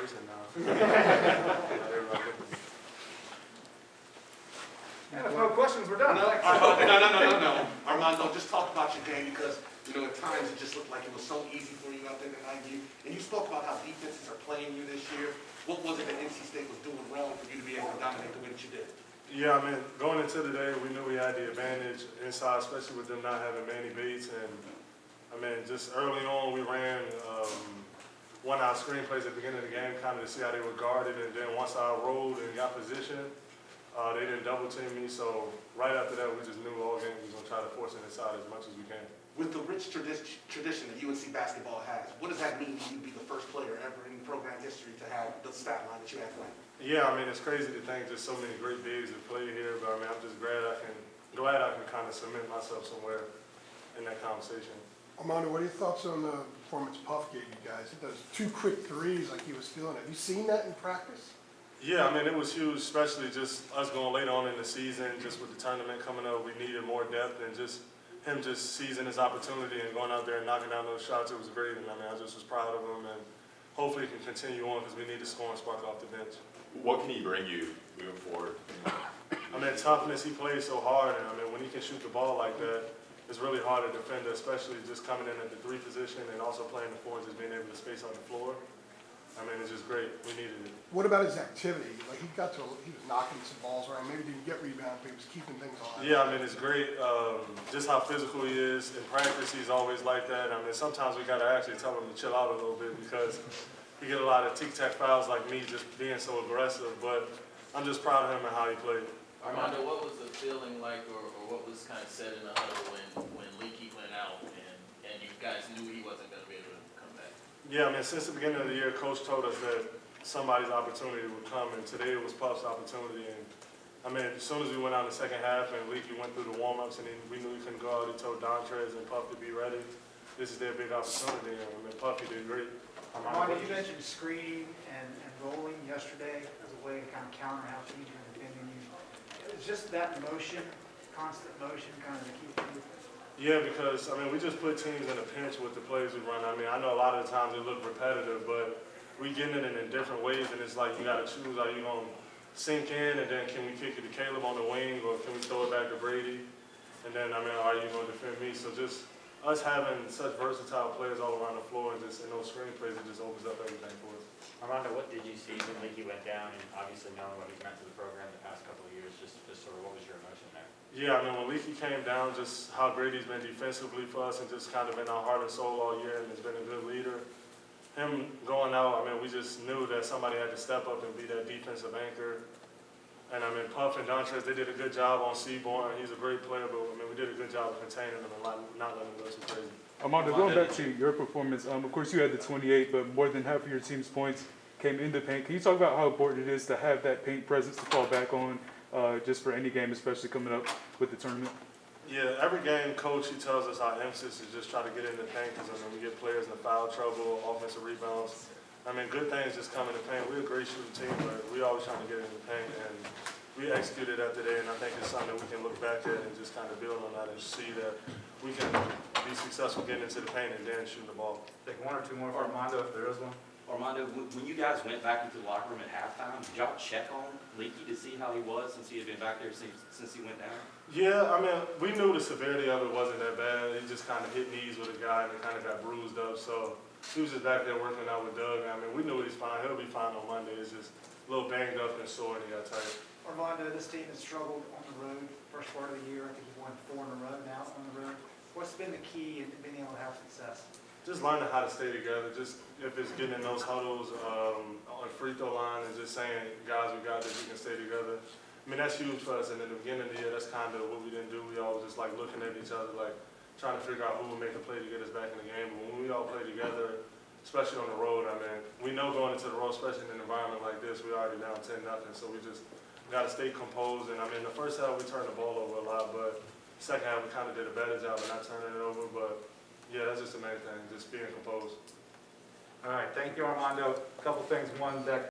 racing now. Everybody looking. And if no questions, we're done. No, Thanks. no. Armando, just talk about your game because, at times it just looked like it was so easy for you out there tonight. And you spoke about how defenses are playing you this year. What was it that NC State was doing wrong for you to be able to dominate the way that you did? Yeah, I mean, going into today, we knew we had the advantage inside, especially with them not having Manny Bates. And, I mean, just early on, we ran one-out screen plays at the beginning of the game, kind of to see how they were guarded. And then once I rolled and got position, they didn't double-team me. So right after that, we just knew all game we was going to try to force it inside as much as we can. With the rich tradition that UNC basketball has, what does that mean to you be the first player ever in program history to have the stat line that you had tonight? Yeah, I mean, it's crazy to think just so many great bigs have played here, but I mean, I'm just glad I can kind of cement myself somewhere in that conversation. Armando, what are your thoughts on the performance Puff gave you guys? He does 2 quick threes like he was feeling it. Have you seen that in practice? Yeah, I mean, it was huge, especially just us going later on in the season, just with the tournament coming up, we needed more depth and just him just seizing his opportunity and going out there and knocking down those shots. It was great, and I mean, I just was proud of him, and hopefully he can continue on because we need to score and spark off the bench. What can he bring you moving forward? I mean, toughness, he plays so hard, and I mean, when he can shoot the ball like that, it's really hard to defend, especially just coming in at the 3 position and also playing the 4 and just being able to space on the floor. I mean, it's just great. We needed it. What about his activity? Like he was knocking some balls around. Maybe didn't get rebounds, but he was keeping things on. Yeah, I mean, it's great. Just how physical he is. In practice, he's always like that. I mean, sometimes we got to actually tell him to chill out a little bit because he get a lot of tic-tac fouls like me just being so aggressive. But I'm just proud of him and how he played. Armando, what was the feeling like or what was kind of said in the huddle when Leaky went out and you guys knew he wasn't going to be able to come back? Yeah, I mean, since the beginning of the year, Coach told us that somebody's opportunity would come, and today it was Puff's opportunity. And I mean, as soon as we went out in the second half and Leaky went through the warm-ups and we knew he couldn't go out, he told Dontrez and Puff to be ready. This is their big opportunity, and I mean, Puffy did great. Armando, you mentioned screening and rolling yesterday as a way to kind of counter how teams are defending you. It's just that motion, constant motion, kind of to keep you. Yeah, because, I mean, we just put teams in a pinch with the plays we run. I mean, I know a lot of the times they look repetitive, but we getting it in different ways, and it's like you got to choose. Are you going to sink in, and then can we kick it to Caleb on the wing, or can we throw it back to Brady? And then, I mean, are you going to defend me? So just us having such versatile players all around the floor and just in those screen plays, it just opens up everything for us. Armando, what did you see when Leaky went down, and obviously knowing what he's meant to the program the past couple of years, just sort of what was your emotion there? Yeah, I mean, when Leaky came down, just how great he's been defensively for us and just kind of been our heart and soul all year and has been a good leader. Him going out, I mean, we just knew that somebody had to step up and be that defensive anchor. And I mean, Puff and Dontrez, they did a good job on Seaborn. He's a great player, but I mean, we did a good job of containing him and not letting him go too crazy. Armando, going back to your performance, of course you had the 28, but more than half of your team's points came in the paint. Can you talk about how important it is to have that paint presence to fall back on just for any game, especially coming up with the tournament? Yeah, every game, Coach, he tells us our emphasis is just try to get in the paint because, I mean, we get players in foul trouble, offensive rebounds. I mean, good things just come in the paint. We're a great shooting team, but we always trying to get in the paint, and we executed that today, and I think it's something that we can look back at and just kind of build on that and see that we can be successful getting into the paint and then shooting the ball. Take 1 or 2 more for Armando if there is one. Armando, when you guys went back into the locker room at halftime, did y'all check on Leaky to see how he was since he had been back there since he went down? Yeah, I mean, we knew the severity of it wasn't that bad. He just kind of hit knees with a guy and it kind of got bruised up. So he was just back there working out with Doug. I mean, we knew he's fine. He'll be fine on Monday. It's just a little banged up and sore and he got tight. Armando, this team has struggled on the road first part of the year. I think you've won 4 in a row now on the road. What's been the key in being able to have success? Just learning how to stay together. Just if it's getting in those huddles on free throw line and just saying, guys, we got this, we can stay together. I mean, that's huge for us. And in the beginning of the year, that's kind of what we didn't do. We all was just like looking at each other, like trying to figure out who would make a play to get us back in the game. But when we all play together, especially on the road, I mean, we know going into the road, especially in an environment like this, we're already down 10-0. So we just got to stay composed. And I mean, the first half we turned the ball over a lot, but second half we kind of did a better job of not turning it over. But yeah, that's just the main thing, just being composed. All right, thank you, Armando. A couple things. One, that